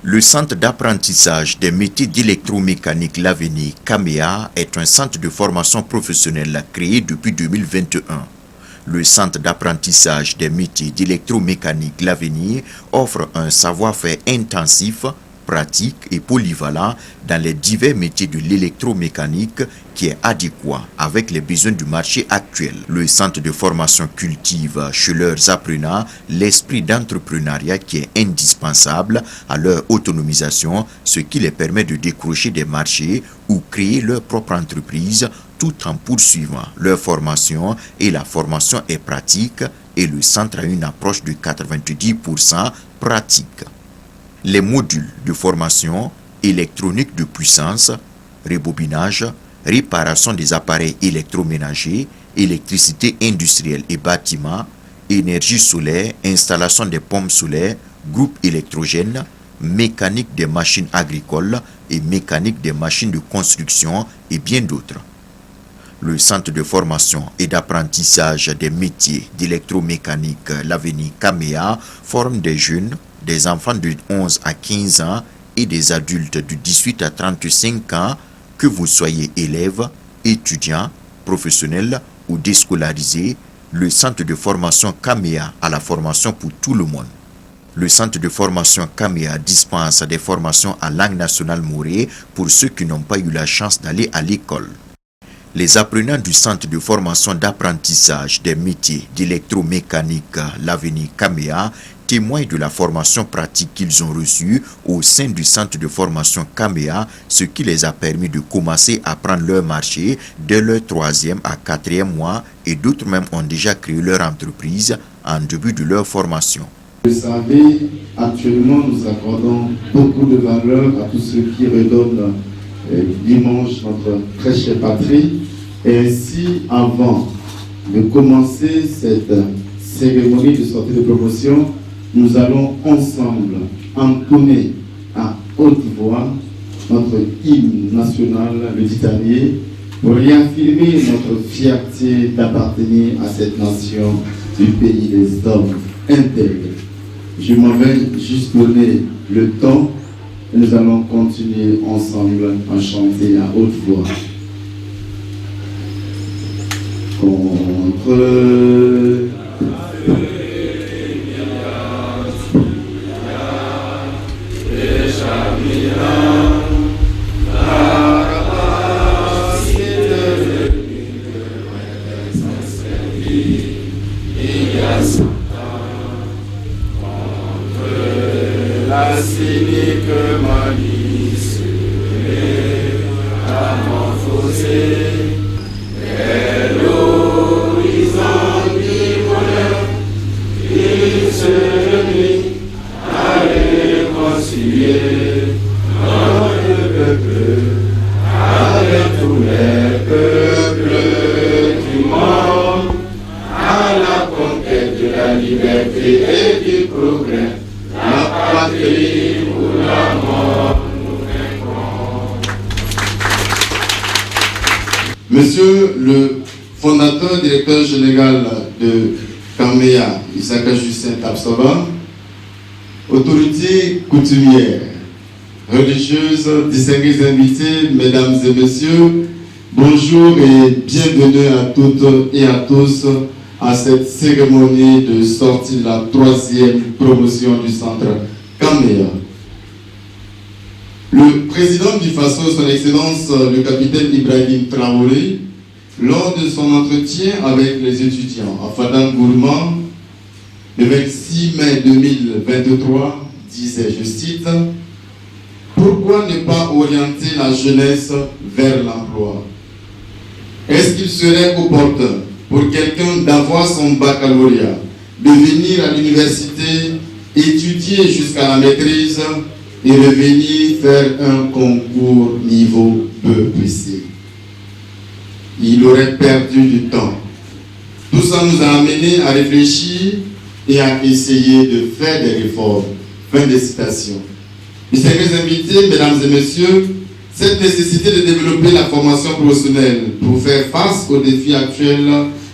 Le centre d'apprentissage des métiers d'électromécanique L'Avenir CAMEA est un centre de formation professionnelle créé depuis 2021. Le centre d'apprentissage des métiers d'électromécanique L'Avenir offre un savoir-faire intensif, pratique et polyvalent dans les divers métiers de l'électromécanique qui est adéquat avec les besoins du marché actuel. Le centre de formation cultive chez leurs apprenants l'esprit d'entrepreneuriat qui est indispensable à leur autonomisation, ce qui les permet de décrocher des marchés ou créer leur propre entreprise tout en poursuivant leur formation, et la formation est pratique et le centre a une approche de 90% pratique. Les modules de formation électronique de puissance, rebobinage, réparation des appareils électroménagers, électricité industrielle et bâtiment, énergie solaire, installation des pompes solaires, groupe électrogène, mécanique des machines agricoles et mécanique des machines de construction et bien d'autres. Le centre de formation et d'apprentissage des métiers d'électromécanique L'Avenir CAMEA forme des jeunes, des enfants de 11 à 15 ans et des adultes de 18 à 35 ans, que vous soyez élève, étudiant, professionnel ou déscolarisé. Le centre de formation CAMEA a la formation pour tout le monde. Le centre de formation CAMEA dispense des formations à langue nationale morée pour ceux qui n'ont pas eu la chance d'aller à l'école. Les apprenants du centre de formation d'apprentissage des métiers d'électromécanique L'Avenir CAMEA témoignent de la formation pratique qu'ils ont reçue au sein du centre de formation CAMEA, ce qui les a permis de commencer à prendre leur marché dès leur 3e à 4e mois, et d'autres même ont déjà créé leur entreprise en début de leur formation. Vous savez, actuellement nous accordons beaucoup de valeur à tous ceux qui redonnent dimanche notre très chère patrie. Et ainsi, avant de commencer cette cérémonie de sortie de promotion, nous allons ensemble entonner à haute voix notre hymne national, le Titanier, pour réaffirmer notre fierté d'appartenir à cette nation du pays des hommes intègres. Je m'en vais juste donner le temps et nous allons continuer ensemble à chanter à haute voix. Contre la cynique malice, métamorphosée, est l'horizon du bonheur, il se mit à réconcilier notre peuple avec tous les peuples du monde, à la conquête de la liberté et du progrès. Monsieur le fondateur, directeur général de CAMEA, Isaka Justin Tapsoba, autorités coutumières, religieuses, distingués invités, mesdames et messieurs, bonjour et bienvenue à toutes et à tous à cette cérémonie de sortie de la 3e promotion du centre CAMEA. Le président du FASO, son Excellence le capitaine Ibrahim Traoré, lors de son entretien avec les étudiants à Fadam Gourmand, le 26 mai 2023, disait, je cite, « Pourquoi ne pas orienter la jeunesse vers l'emploi? Est-ce qu'il serait opportun pour quelqu'un d'avoir son baccalauréat, de venir à l'université, étudier jusqu'à la maîtrise et revenir faire un concours niveau BEPC? Il aurait perdu du temps. Tout ça nous a amené à réfléchir et à essayer de faire des réformes. » Fin de citation. Distingués invités, mesdames et messieurs, cette nécessité de développer la formation professionnelle pour faire face aux défis actuels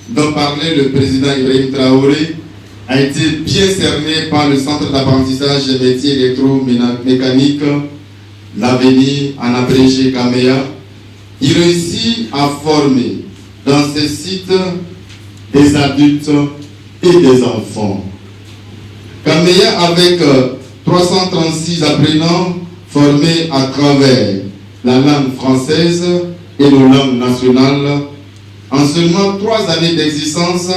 dont parlait le président Ibrahim Traoré a été bien cerné par le centre d'apprentissage des métiers électromécaniques, l'avenir en abrégé CAMEA. Il réussit à former dans ces sites des adultes et des enfants. CAMEA avec 336 apprenants formés à travers la langue française et nos langues nationales. En seulement 3 années d'existence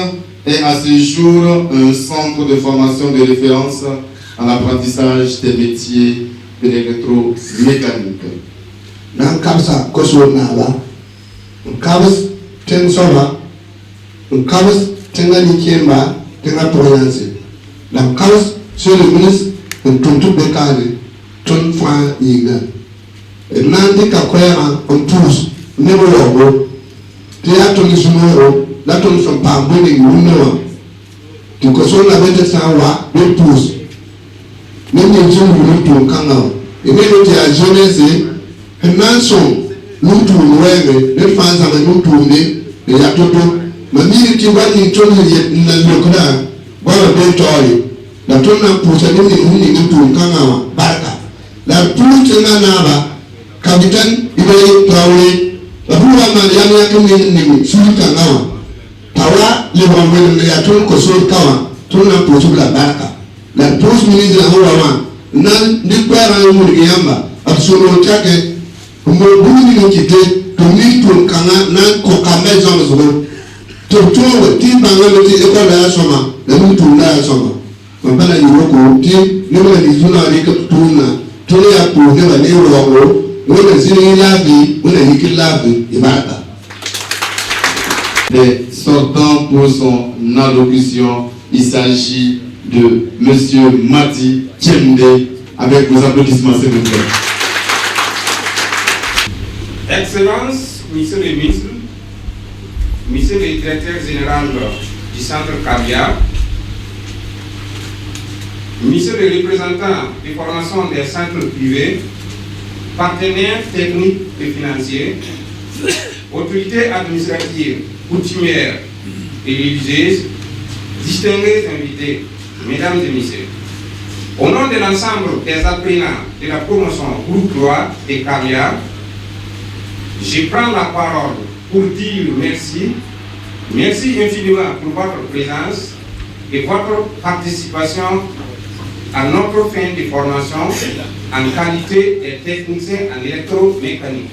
est à ce jour un centre de formation de référence en apprentissage des métiers de l'électromécanique. Nan kabsa koso naba, kabs ten soba, kabs tengani kemba, tenga proyansi. Nan kabs sur le ministre tuntu bekane, tun fa yiga. Nandi kakwera on tous, nebo logo, tia toni sumoro, la toni son pambuni ngunewa. Tu koso na bete sawa, be tous. Nini nzungu lutu kangawa. Ineno tia jeunesse, Henanson, nous tournons, les fans avec nous tourner, et à tout le monde qui va y tourner dans le Canada, voilà des toys. La tourne pour sa ligne de tour, Kanawa, Barca. La tour Tenanaba, capitaine, il est Traoré, la bourra Mariana Kennedy, Sud Kanawa. Tawa, les Romains de la tour Koso Kawa, tourne pour la Barca. La pose ministre de la Hawaii, nan du père à Mouriamba, absolument chaque. Mbona kite tuni tunkanga na kokame zonzo tutuwe ti bangalo ti ekola ya soma na mtu ya soma mbana yiroko ti nima nizuna rika tuna ya tuwe wa leo wako wona zini lavi wona hikilavi ibada. Les sortants pour son allocution, il s'agit de Monsieur Mati Tchemde avec vos applaudissements s'il vous plaît. Excellence, Monsieur le ministre, Monsieur le directeur général du centre CAMEA, Monsieur le représentant de formation des centres privés, partenaires techniques et financiers, autorités administratives, coutumières et religieuses, distingués invités, mesdames et messieurs, au nom de l'ensemble des apprenants de la promotion groupe 3 et CAMEA, je prends la parole pour dire merci. Merci infiniment pour votre présence et votre participation à notre fin de formation en qualité de technicien en électromécanique.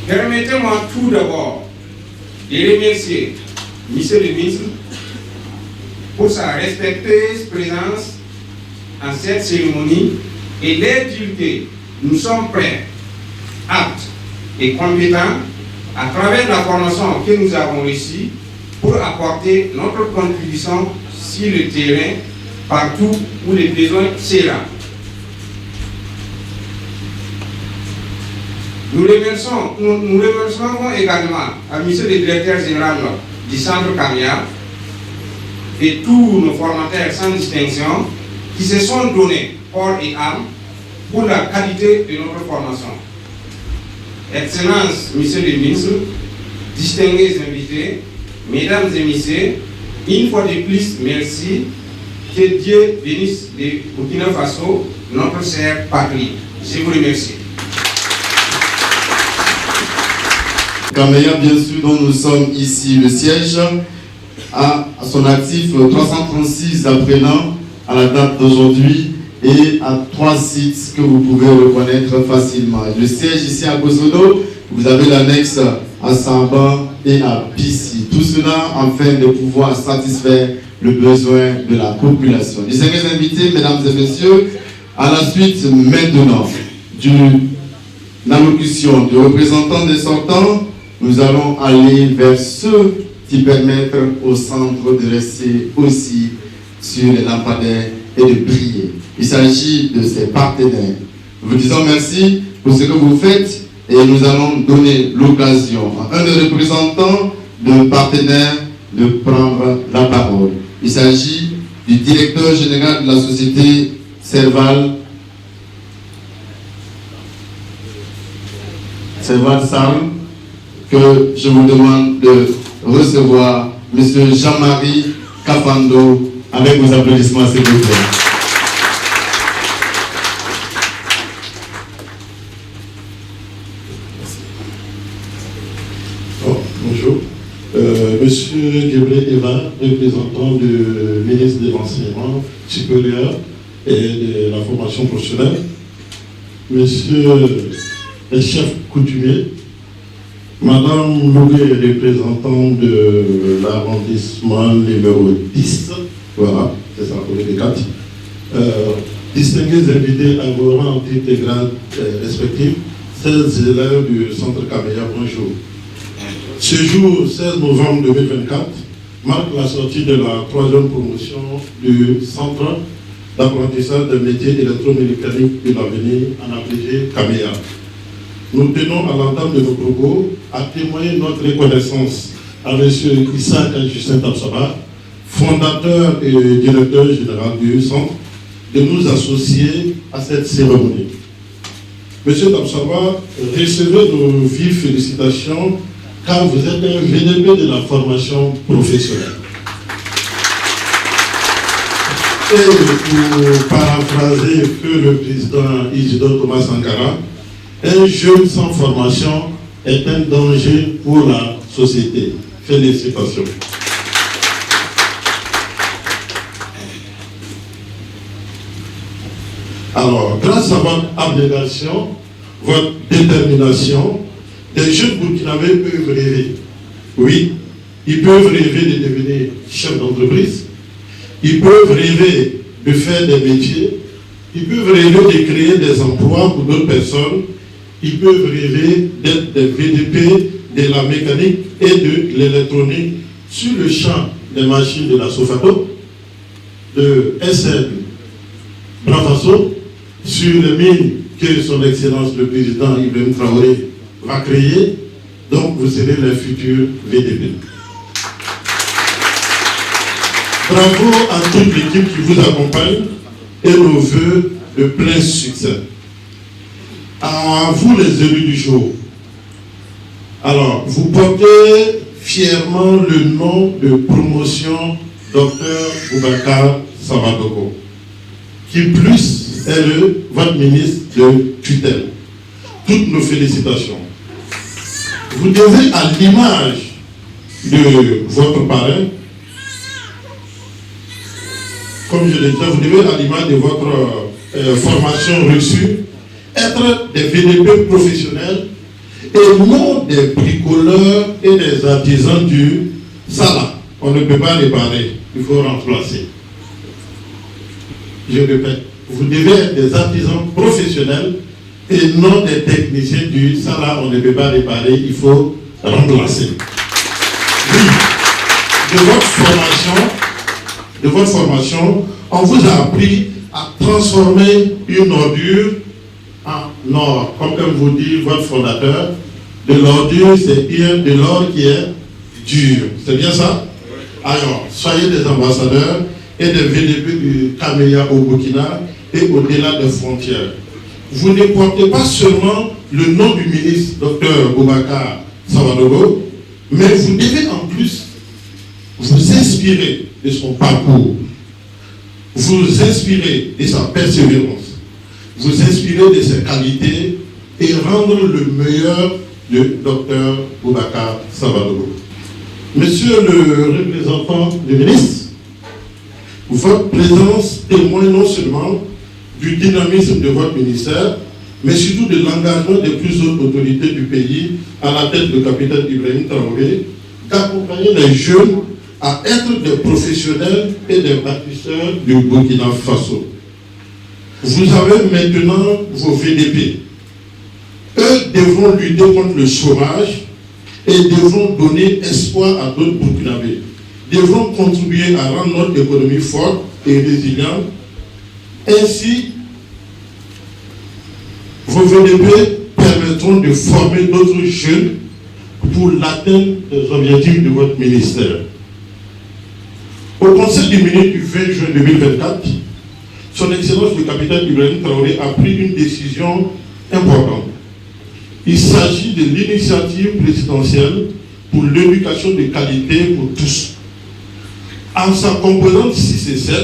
Permettez-moi tout d'abord de remercier Monsieur le ministre pour sa respectueuse présence en cette cérémonie et leur dire que nous sommes prêts, aptes et compétents à travers la formation que nous avons reçue pour apporter notre contribution sur le terrain partout où les besoins seront. Nous remercions également à M. le directeur général du centre CAMEA et tous nos formateurs sans distinction qui se sont donnés corps et âme pour la qualité de notre formation. Excellence, Monsieur le ministre, distingués invités, mesdames et messieurs, une fois de plus, merci. Que Dieu bénisse le Burkina Faso, notre chère patrie. Je vous remercie. CAMEA, bien sûr, dont nous sommes ici, le siège, a à son actif 336 apprenants à la date d'aujourd'hui et à 3 sites que vous pouvez reconnaître facilement. Le siège ici à Gozodo, vous avez l'annexe à Samban et à Pissi. Tout cela afin de pouvoir satisfaire le besoin de la population. Les invités, mesdames et messieurs, à la suite maintenant d'une allocution de représentants des sortants, nous allons aller vers ceux qui permettent au centre de rester aussi sur les lampadaires et de briller. Il s'agit de ses partenaires. Nous vous disons merci pour ce que vous faites et nous allons donner l'occasion à un des représentants de partenaires de prendre la parole. Il s'agit du directeur général de la société Serval Sarm, que je vous demande de recevoir M. Jean-Marie Kapando, avec vos applaudissements s'il vous plaît. Bonjour. Monsieur Gabriel Eva, représentant du ministre de l'Enseignement supérieur et de la formation professionnelle. Monsieur le chef coutumier, Madame Loué, représentant de l'arrondissement numéro 10, voilà, c'est ça, pour les 4. Distingués invités à vos rangs, titres et grades respectifs, 16 élèves du centre Caméa, bonjour. Ce jour, 16 novembre 2024, marque la sortie de la 3e promotion du centre d'apprentissage des métiers électromécaniques de l'avenir, en abrégé Caméa. Nous tenons à l'entame de nos propos à témoigner notre reconnaissance à M. Issa Justin Tapsaba, fondateur et directeur général du centre, de nous associer à cette cérémonie. M. Tapsaba, recevez nos vives félicitations car vous êtes un VDP de la formation professionnelle. Et pour paraphraser que le président Isidore Thomas Sankara, un jeune sans formation est un danger pour la société. Félicitations. Alors, grâce à votre abnégation, votre détermination, des jeunes burkinabés peuvent rêver. Oui, ils peuvent rêver de devenir chefs d'entreprise, ils peuvent rêver de faire des métiers, ils peuvent rêver de créer des emplois pour d'autres personnes, ils peuvent rêver d'être des VDP de la mécanique et de l'électronique sur le champ des machines de la Sofato, de SN Bravasso, sur les mines que son Excellence le Président Ibrahim Traoré va créer, donc vous serez les futurs VDP. Bravo à toute l'équipe qui vous accompagne et nos voeux de plein succès. À vous les élus du jour. Alors, vous portez fièrement le nom de promotion Dr Boubacar Savadogo, qui plus est votre ministre de tutelle. Toutes nos félicitations. Vous devez, à l'image de votre parrain, comme je l'ai dit, vous devez, à l'image de votre formation reçue, être des VDP professionnels et non des bricoleurs et des artisans du Salah. On ne peut pas réparer, il faut remplacer. Je répète, vous devez être des artisans professionnels et non des techniciens du Salah. On ne peut pas réparer, il faut remplacer. Oui, de votre formation, on vous a appris à transformer une ordure en or, comme vous dit votre fondateur. De l'ordure, c'est bien de l'or qui est dur. C'est bien ça? Alors, soyez des ambassadeurs et des VDP du Caméa au Burkina et au-delà des frontières. Vous ne portez pas seulement le nom du ministre Dr Boubacar Savadogo, mais vous devez en plus vous inspirer de son parcours, vous inspirer de sa persévérance, vous inspirer de ses qualités et rendre le meilleur de Dr Boubacar Savadogo. Monsieur le représentant du ministre, votre présence témoigne non seulement du dynamisme de votre ministère, mais surtout de l'engagement des plus hautes autorités du pays, à la tête du capitaine Ibrahim Traoré, d'accompagner les jeunes à être des professionnels et des bâtisseurs du Burkina Faso. Vous avez maintenant vos VDP. Eux devront lutter contre le chômage et devront donner espoir à d'autres Burkinabés. Devront contribuer à rendre notre économie forte et résiliente. Ainsi, vos VDP permettront de former d'autres jeunes pour l'atteinte des objectifs de votre ministère. Au Conseil des ministres du 20 juin 2024, son Excellence le capitaine Ibrahim Traoré a pris une décision importante. Il s'agit de l'initiative présidentielle pour l'éducation de qualité pour tous, En sa composante 6 et 7,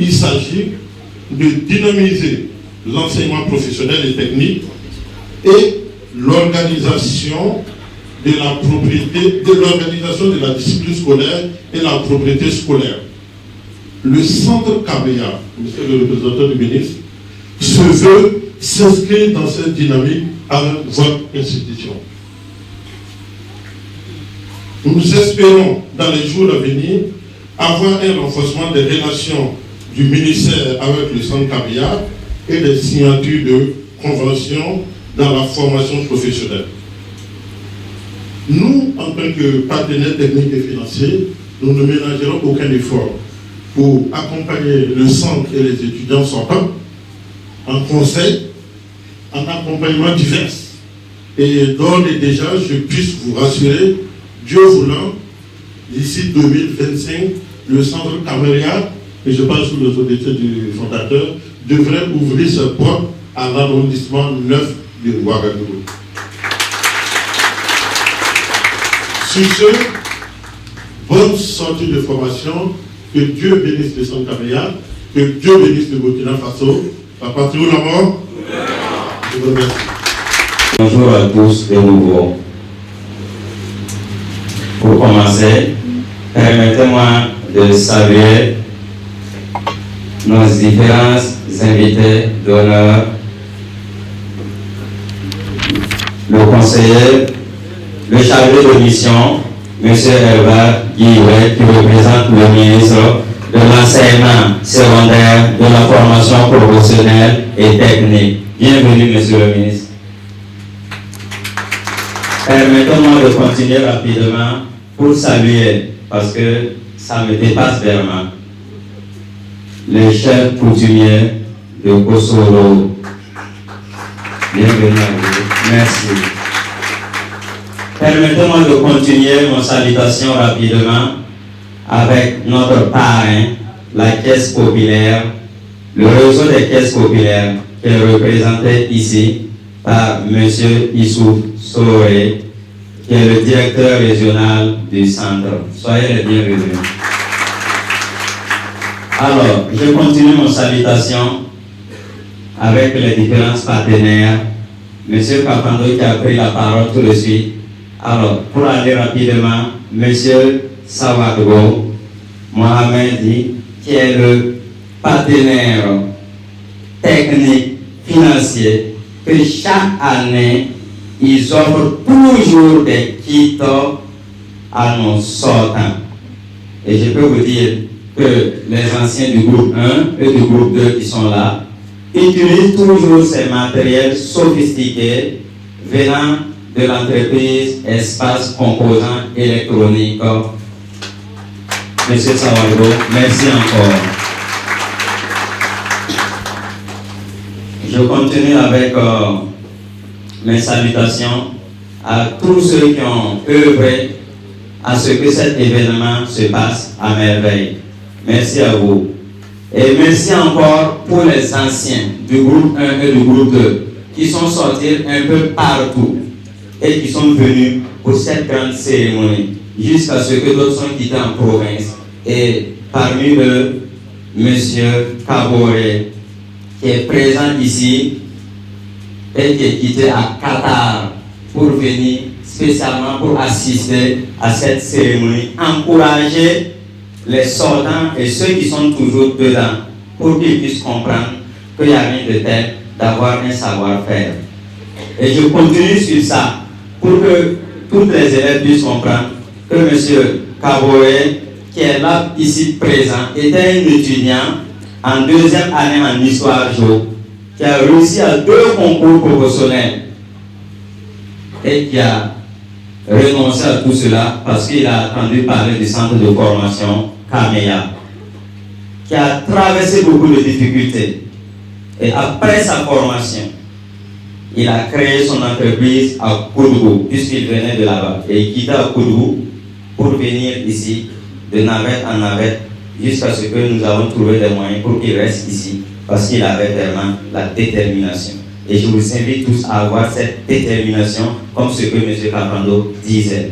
il s'agit de dynamiser l'enseignement professionnel et technique et l'organisation de la propriété, de l'organisation de la discipline scolaire et la propriété scolaire. Le centre KBA, monsieur le représentant du ministre, se veut s'inscrire dans cette dynamique avec votre institution. Nous espérons, dans les jours à venir, avoir un renforcement des relations du ministère avec le centre KBA et des signatures de conventions dans la formation professionnelle. Nous, en tant que partenaires techniques et financiers, nous ne ménagerons aucun effort pour accompagner le centre et les étudiants sortants en conseil, en accompagnement divers. Et d'ores et déjà, je puisse vous rassurer, Dieu voulant, d'ici 2025, le centre Camélia, et je parle sous l'autorité du fondateur, devrait ouvrir ses portes à l'arrondissement 9 de Ouagadougou. Sur ce, bonne sortie de formation, que Dieu bénisse le centre Camélia, que Dieu bénisse le Burkina Faso, la patrie ou la mort. Je vous remercie. Bonjour à tous de nouveau. Pour commencer, permettez-moi de saluer nos différents invités d'honneur, le conseiller, le chargé de mission, M. Herbert Guillouet, qui représente le ministre de l'enseignement secondaire, de la formation professionnelle et technique. Bienvenue, Monsieur le ministre. Permettez-moi de continuer rapidement pour saluer, parce que ça me dépasse vraiment, les chefs coutumiers de Kossoro. Bienvenue à vous. Merci. Permettez-moi de continuer mon salutation rapidement avec notre parrain, la Caisse populaire, le réseau des caisses populaires qui est représenté ici par M. Issouf Soré, qui est le directeur régional du centre. Soyez les bienvenus. Alors, je continue mon salutation avec les différents partenaires. M. Kapando qui a pris la parole tout de suite. Alors, pour aller rapidement, M. Sawadgo Mohamed, qui est le partenaire technique financier, que chaque année, ils offrent toujours des kits à nos sortants. Et je peux vous dire que les anciens du groupe 1 et du groupe 2 qui sont là utilisent toujours ces matériels sophistiqués venant de l'entreprise Espace Composants Électroniques. Monsieur Sawadgo, merci encore. Je continue avec mes salutations à tous ceux qui ont œuvré à ce que cet événement se passe à merveille. Merci à vous. Et merci encore pour les anciens du groupe 1 et du groupe 2 qui sont sortis un peu partout et qui sont venus pour cette grande cérémonie jusqu'à ce que d'autres sont quittés en province. Et parmi eux, M. Kaboré, qui est présent ici et qui est quitté à Qatar pour venir spécialement pour assister à cette cérémonie, encourager les sortants et ceux qui sont toujours dedans pour qu'ils puissent comprendre qu'il n'y a rien de tel d'avoir un savoir-faire. Et je continue sur ça pour que tous les élèves puissent comprendre que M. Kaboré, qui est là ici présent, était un étudiant en deuxième année en histoire géo, qui a réussi à 2 concours professionnels et qui a renoncé à tout cela parce qu'il a entendu parler du centre de formation Camélia, qui a traversé beaucoup de difficultés. Et après sa formation, il a créé son entreprise à Koudougou, puisqu'il venait de là-bas. Et il quitta Koudougou pour venir ici, de navette en navette, jusqu'à ce que nous avons trouvé des moyens pour qu'il reste ici, parce qu'il avait vraiment la détermination. Et je vous invite tous à avoir cette détermination, comme ce que M. Kapando disait.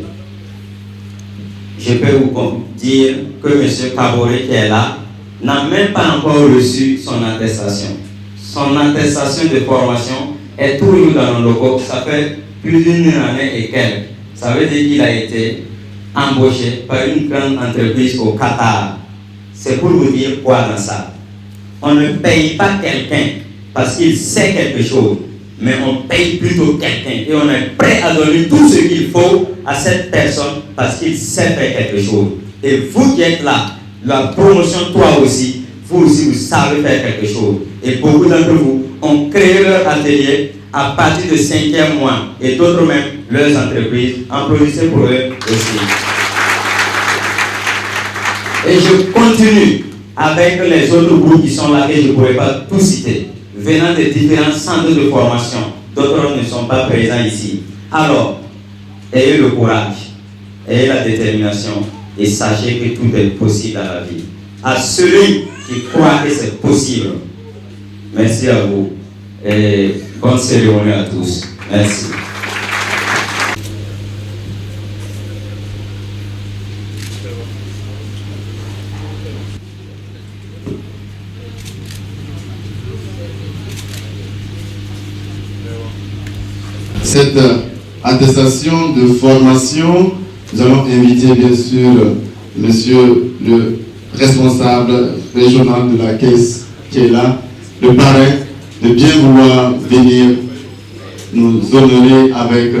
je peux vous dire que M. Kaboré qui est là n'a même pas encore reçu son attestation. Son attestation de formation est toujours dans nos locaux. Ça fait plus d'une année et quelques. Ça veut dire qu'il a été embauché par une grande entreprise au Qatar. C'est pour vous dire quoi dans ça? On ne paye pas quelqu'un parce qu'il sait quelque chose, mais on paye plutôt quelqu'un et on est prêt à donner tout ce qu'il faut à cette personne parce qu'il sait faire quelque chose. Et vous qui êtes là, la promotion, toi aussi, vous savez faire quelque chose. Et beaucoup d'entre vous ont créé leur atelier à partir du 5e mois et d'autres même leurs entreprises. Applaudissez pour eux aussi. Et je continue avec les autres groupes qui sont là et je ne pourrais pas tout citer, venant de différents centres de formation. D'autres ne sont pas présents ici. Alors, ayez le courage, ayez la détermination et sachez que tout est possible dans la vie. À celui qui croit que c'est possible, merci à vous et bonne cérémonie à tous. Merci. Cette attestation de formation, nous allons inviter bien sûr monsieur le responsable régional de la caisse qui est là, le parrain, de bien vouloir venir nous honorer avec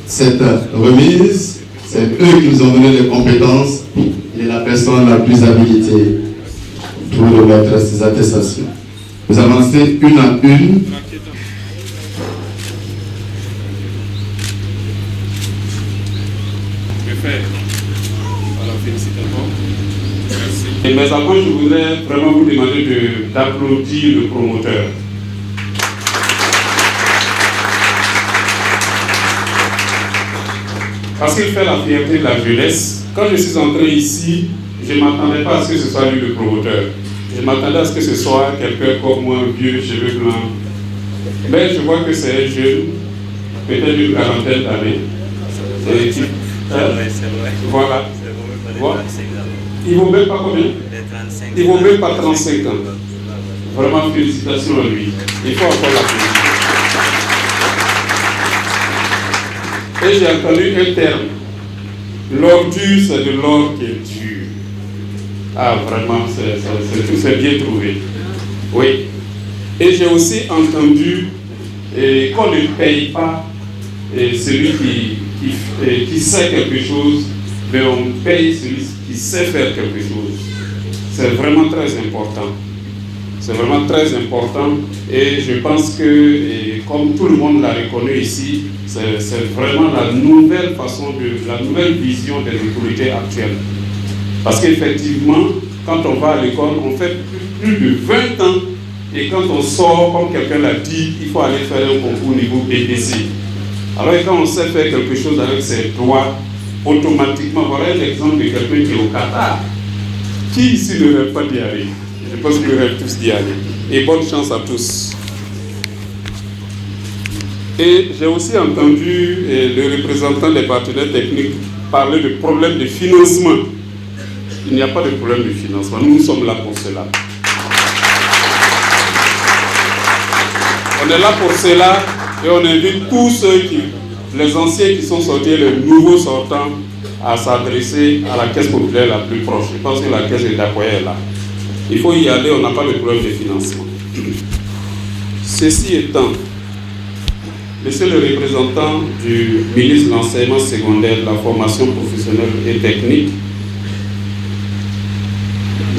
cette remise. C'est eux qui nous ont donné les compétences. Il est la personne la plus habilitée pour remettre ces attestations. Vous avancez une à une. Mais avant, je voudrais vraiment vous demander d'applaudir le promoteur. Parce qu'il fait la fierté de la jeunesse. Quand je suis entré ici, je ne m'attendais pas à ce que ce soit lui le promoteur. Je m'attendais à ce que ce soit quelqu'un comme moi, vieux, cheveux blancs. Mais je vois que c'est un jeune, peut-être d'une quarantaine d'années. Voilà. Voilà. Il ne vaut même pas combien? Il ne vaut même pas 35 ans. Vraiment, félicitations à lui. Il faut encore l'applaudir. Et j'ai entendu un terme. L'or dur, c'est de l'or qui est dur. Ah, vraiment, c'est bien trouvé. Oui. Et j'ai aussi entendu qu'on ne paye pas celui qui sait quelque chose, mais on paye celui qui sait faire quelque chose. C'est vraiment très important. C'est vraiment très important et je pense que, comme tout le monde l'a reconnu ici, c'est vraiment la nouvelle façon, la nouvelle vision des autorités actuelles. Parce qu'effectivement, quand on va à l'école, on fait plus de 20 ans et quand on sort, comme quelqu'un l'a dit, il faut aller faire un concours niveau BPC. Alors quand on sait faire quelque chose avec ses doigts, automatiquement, voilà un exemple de quelqu'un qui est au Qatar. Qui ici ne rêve pas d'y aller? Je pense qu'ils rêvent tous d'y aller. Et bonne chance à tous. Et j'ai aussi entendu le représentant des partenaires techniques parler de problème de financement. Il n'y a pas de problème de financement. Nous sommes là pour cela. On est là pour cela et on invite tous ceux les anciens qui sont sortis, les nouveaux sortants, à s'adresser à la caisse populaire la plus proche. Je pense que la caisse d'Akoya est là. Il faut y aller, on n'a pas de problème de financement. Ceci étant, monsieur le représentant du ministre de l'Enseignement secondaire, de la formation professionnelle et technique,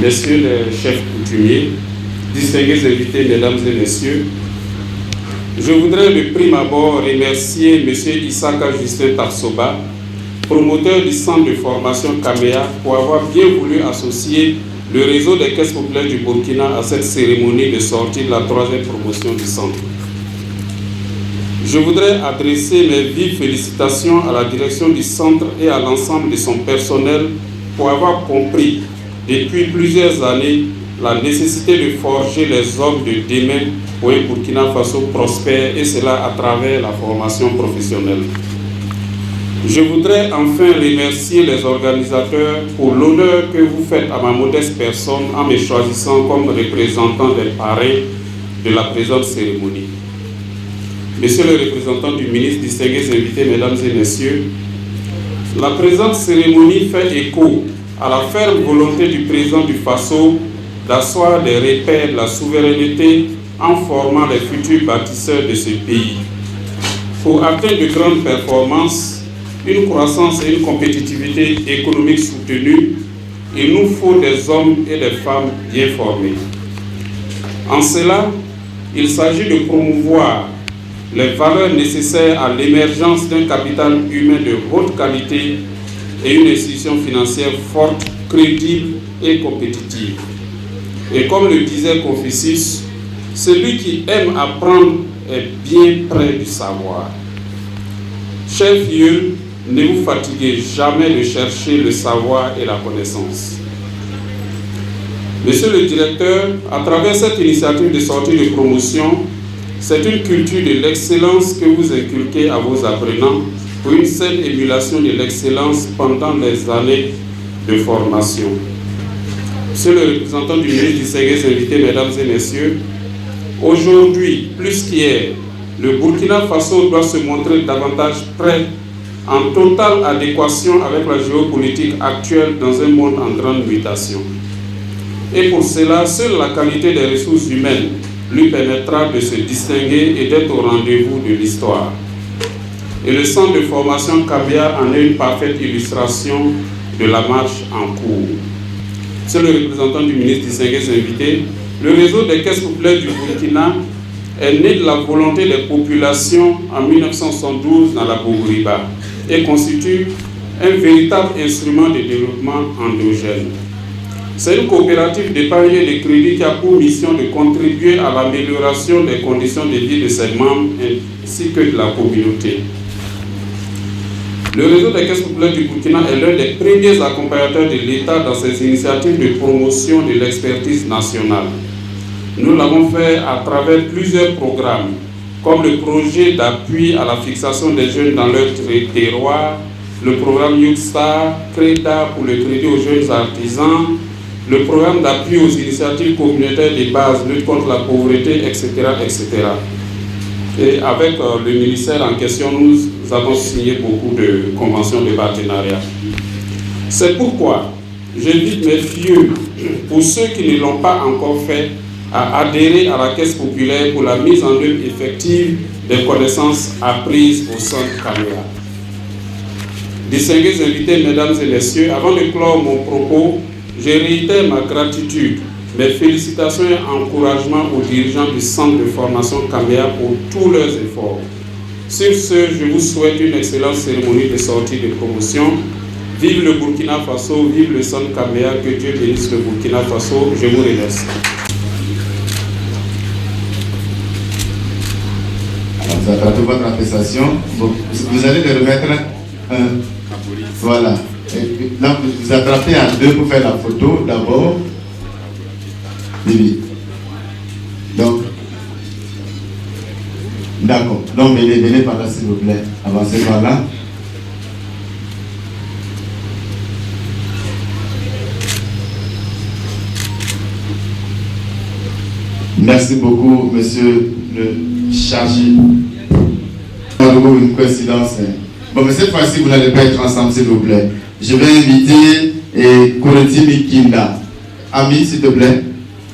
messieurs les chefs coutumiers, distingués invités, mesdames et messieurs, je voudrais de prime abord remercier monsieur Issaka Justin Tarsoba, promoteur du centre de formation Kamea, pour avoir bien voulu associer le réseau des caisses populaires du Burkina à cette cérémonie de sortie de la 3e promotion du centre. Je voudrais adresser mes vives félicitations à la direction du centre et à l'ensemble de son personnel pour avoir compris depuis plusieurs années la nécessité de forger les hommes de demain pour un Burkina Faso prospère, et cela à travers la formation professionnelle. Je voudrais enfin remercier les organisateurs pour l'honneur que vous faites à ma modeste personne en me choisissant comme représentant des parrains de la présente cérémonie. Monsieur le représentant du ministre, distingués invités, mesdames et messieurs, la présente cérémonie fait écho à la ferme volonté du président du Faso d'asseoir des repères de la souveraineté en formant les futurs bâtisseurs de ce pays. Pour atteindre de grandes performances, une croissance et une compétitivité économique soutenue, il nous faut des hommes et des femmes bien formés. En cela, il s'agit de promouvoir les valeurs nécessaires à l'émergence d'un capital humain de haute qualité et une institution financière forte, crédible et compétitive. Et comme le disait Confucius, celui qui aime apprendre est bien près du savoir. Chers vieux, ne vous fatiguez jamais de chercher le savoir et la connaissance. Monsieur le directeur, à travers cette initiative de sortie de promotion, c'est une culture de l'excellence que vous inculquez à vos apprenants pour une saine émulation de l'excellence pendant les années de formation. Monsieur le représentant du ministre, distingués invités, mesdames et messieurs, aujourd'hui, plus qu'hier, le Burkina Faso doit se montrer davantage prêt, en totale adéquation avec la géopolitique actuelle dans un monde en grande mutation. Et pour cela, seule la qualité des ressources humaines lui permettra de se distinguer et d'être au rendez-vous de l'histoire. Et le centre de formation Kabia en est une parfaite illustration de la marche en cours. Monsieur le représentant du ministre, distingués invités, le réseau des caisses populaires du Burkina est né de la volonté des populations en 1972 dans la Bougriba et constitue un véritable instrument de développement endogène. C'est une coopérative d'épargne et de crédit qui a pour mission de contribuer à l'amélioration des conditions de vie de ses membres ainsi que de la communauté. Le réseau des caisses populaires du Burkina est l'un des premiers accompagnateurs de l'État dans ses initiatives de promotion de l'expertise nationale. Nous l'avons fait à travers plusieurs programmes, comme le projet d'appui à la fixation des jeunes dans leur terroir, le programme Youthstar, CREDA pour le crédit aux jeunes artisans, le programme d'appui aux initiatives communautaires de base, lutte contre la pauvreté, etc. etc. Et avec le ministère en question, nous avons signé beaucoup de conventions de partenariat. C'est pourquoi j'invite mes vieux, pour ceux qui ne l'ont pas encore fait, à adhérer à la Caisse populaire pour la mise en œuvre effective des connaissances apprises au centre Kabia. Distingués invités, mesdames et messieurs, avant de clore mon propos, je réitère ma gratitude, mes félicitations et encouragements aux dirigeants du centre de formation Kabia pour tous leurs efforts. Sur ce, je vous souhaite une excellente cérémonie de sortie de promotion. Vive le Burkina Faso, vive le centre Kabia, que Dieu bénisse le Burkina Faso. Je vous remercie. Vous attrapez votre attestation. Vous allez le remettre. Voilà. Et là, vous attrapez à deux pour faire la photo d'abord. Oui. Donc, d'accord. Donc, venez par là, s'il vous plaît. Avancez par là. Merci beaucoup, monsieur le chargé. Une coïncidence. Bon, mais cette fois-ci, vous n'allez pas être ensemble, s'il vous plaît. Je vais inviter Koreti Mikinda. Ami, s'il te plaît.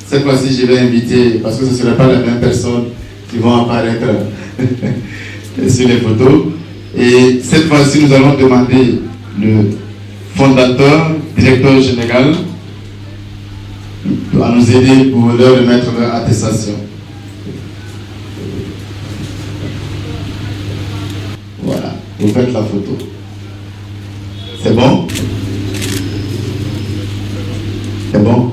Cette fois-ci, je vais inviter, parce que ce ne sera pas la même personne qui vont apparaître sur les photos. Et cette fois-ci, nous allons demander le fondateur, directeur général, à nous aider pour leur remettre leur attestation. Voilà, vous faites la photo. C'est bon? C'est bon?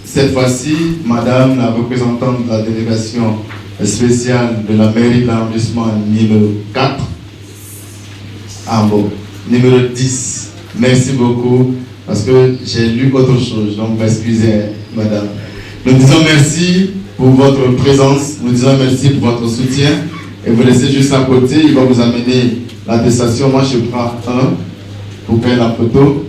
Cette fois-ci, Madame la représentante de la délégation spéciale de la mairie de l'arrondissement numéro 4, ah bon, numéro 10. Merci beaucoup, parce que j'ai lu autre chose, donc m'excusez, Madame. Nous disons merci pour pour votre présence, vous disant merci pour votre soutien et vous laissez juste à côté, il va vous amener l'attestation. Moi je prends un pour faire la photo.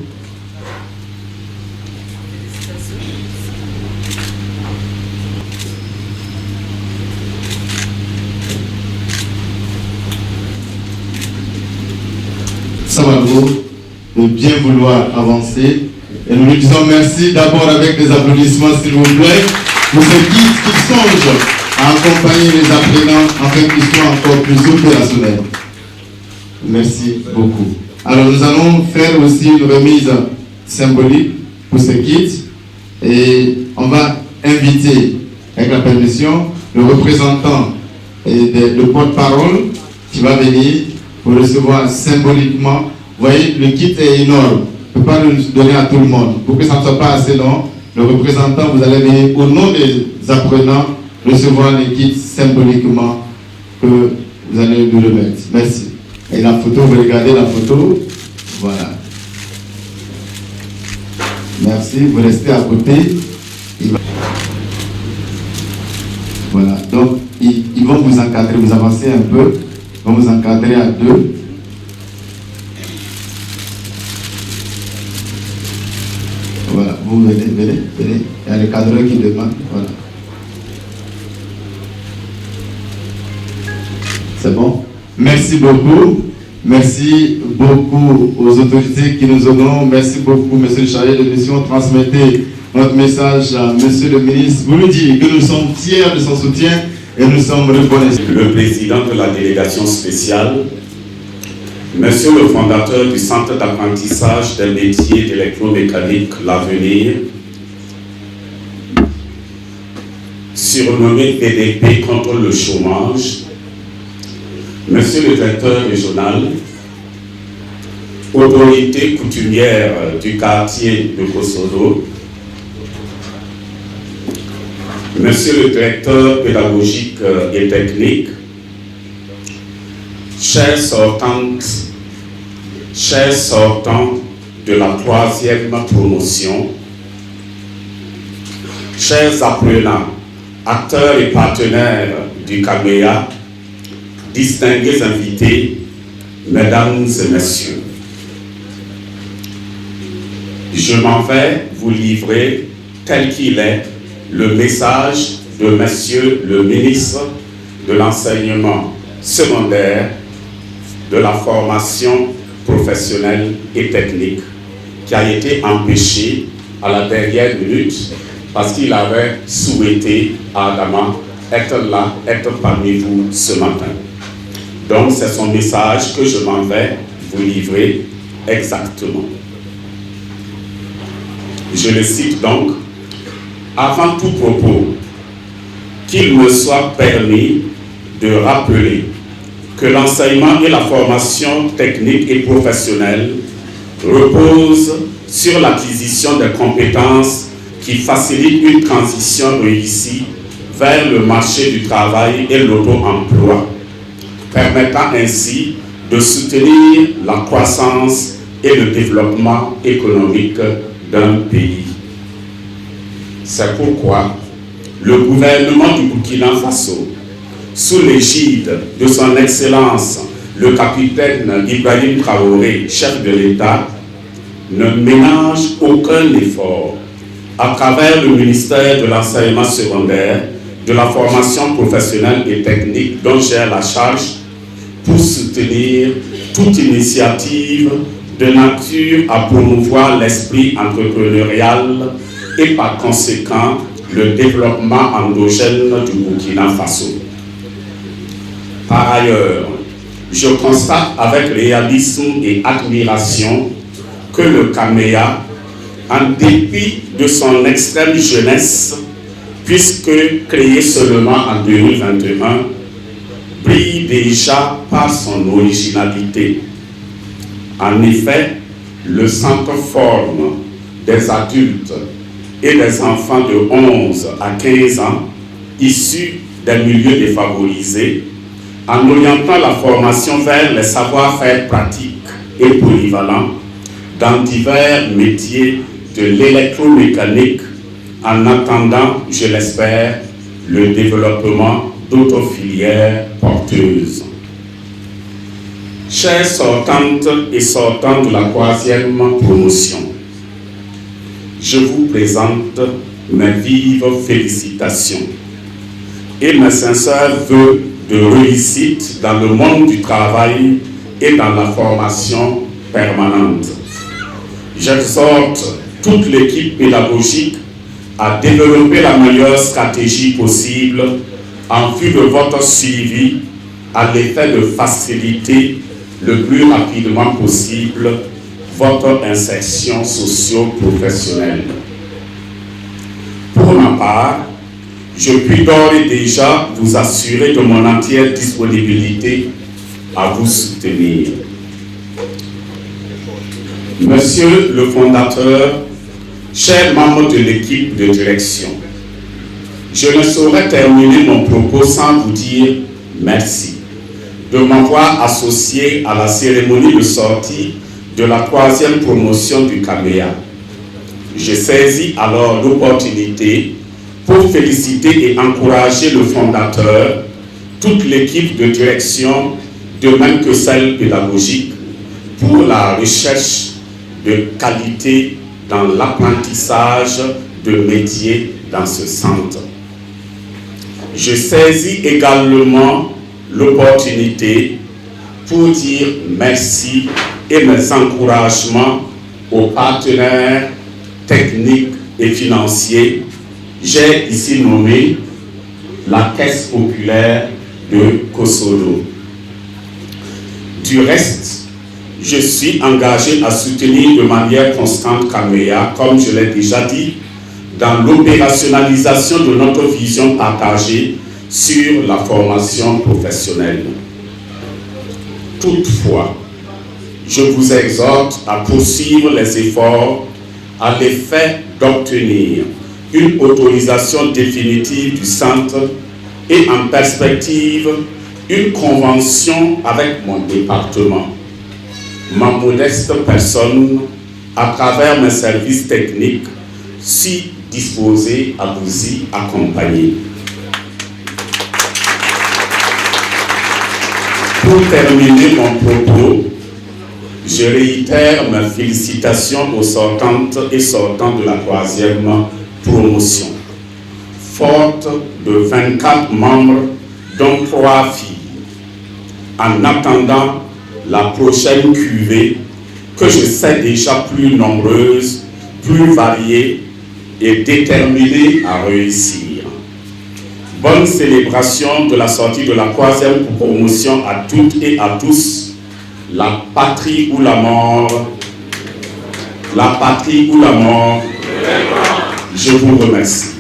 Samalo de bien vouloir avancer et nous lui disons merci d'abord avec des applaudissements s'il vous plaît pour ce guide qui songe à accompagner les apprenants afin qu'ils soient encore plus opérationnels. Merci beaucoup. Alors nous allons faire aussi une remise symbolique pour ce guide et on va inviter avec la permission le représentant et le porte-parole qui va venir pour recevoir symboliquement. Vous voyez, le kit est énorme. On ne peut pas le donner à tout le monde. Pour que ça ne soit pas assez long, le représentant, vous allez venir au nom des apprenants recevoir le kit symboliquement que vous allez nous remettre. Merci. Et la photo, vous regardez la photo. Voilà. Merci. Vous restez à côté. Voilà. Donc, ils vont vous encadrer. Vous avancez un peu. Ils vont vous encadrer à deux. Voilà, vous venez. Il y a le cadreur qui demande. Voilà. C'est bon? Merci beaucoup. Merci beaucoup aux autorités qui nous honorent. Merci beaucoup, monsieur le chargé de mission. Transmettez notre message à monsieur le ministre. Vous lui dites que nous sommes fiers de son soutien et nous sommes reconnaissants. Le président de la délégation spéciale, monsieur le fondateur du centre d'apprentissage des métiers d'électromécanique L'Avenir, surnommé PDP contre le chômage, monsieur le directeur régional, autorité coutumière du quartier de Kosovo, monsieur le directeur pédagogique et technique, chers sortantes, chers sortants de la 3e promotion, chers apprenants, acteurs et partenaires du CAMEA, distingués invités, mesdames et messieurs, je m'en vais vous livrer tel qu'il est le message de monsieur le ministre de l'enseignement secondaire, de la formation professionnelle et technique, qui a été empêché à la dernière minute parce qu'il avait souhaité ardemment être là, être parmi vous ce matin. Donc c'est son message que je m'en vais vous livrer exactement. Je le cite donc: avant tout propos, qu'il me soit permis de rappeler que l'enseignement et la formation technique et professionnelle reposent sur l'acquisition de compétences qui facilitent une transition réussie vers le marché du travail et l'auto-emploi, permettant ainsi de soutenir la croissance et le développement économique d'un pays. C'est pourquoi le gouvernement du Burkina Faso, sous l'égide de son Excellence le capitaine Ibrahim Traoré, chef de l'État, ne ménage aucun effort à travers le ministère de l'enseignement secondaire, de la formation professionnelle et technique dont j'ai la charge, pour soutenir toute initiative de nature à promouvoir l'esprit entrepreneurial et par conséquent le développement endogène du Burkina Faso. Par ailleurs, je constate avec réalisme et admiration que le CAMEA, en dépit de son extrême jeunesse, puisque créé seulement en 2021, brille déjà par son originalité. En effet, le centre forme des adultes et des enfants de 11 à 15 ans issus des milieux défavorisés, en orientant la formation vers les savoir-faire pratiques et polyvalents dans divers métiers de l'électromécanique, en attendant, je l'espère, le développement d'autres filières porteuses. Chers sortantes et sortants de la 3e promotion, je vous présente mes vives félicitations et mes sincères vœux de réussite dans le monde du travail et dans la formation permanente. J'exhorte toute l'équipe pédagogique à développer la meilleure stratégie possible en vue de votre suivi à l'effet de faciliter le plus rapidement possible votre insertion socio-professionnelle. Pour ma part, je puis d'ores et déjà vous assurer de mon entière disponibilité à vous soutenir. Monsieur le fondateur, chers membres de l'équipe de direction, je ne saurais terminer mon propos sans vous dire merci de m'avoir associé à la cérémonie de sortie de la 3e promotion du CAMEA. J'ai saisi alors l'opportunité pour féliciter et encourager le fondateur, toute l'équipe de direction, de même que celle pédagogique, pour la recherche de qualité dans l'apprentissage de métiers dans ce centre. Je saisis également l'opportunité pour dire merci et mes encouragements aux partenaires techniques et financiers. J'ai ici nommé la Caisse populaire de Kosodo. Du reste, je suis engagé à soutenir de manière constante CAMEA, comme je l'ai déjà dit, dans l'opérationnalisation de notre vision partagée sur la formation professionnelle. Toutefois, je vous exhorte à poursuivre les efforts à l'effet d'obtenir une autorisation définitive du centre et en perspective une convention avec mon département. Ma modeste personne, à travers mes services techniques, suis disposé à vous y accompagner. Pour terminer mon propos, je réitère mes félicitations aux sortantes et sortants de la 3e promotion, forte de 24 membres, dont 3 filles. En attendant la prochaine cuvée, que je sais déjà plus nombreuse, plus variée et déterminée à réussir. Bonne célébration de la sortie de la 3e promotion à toutes et à tous. La patrie ou la mort. La patrie ou la mort. Je vous remercie.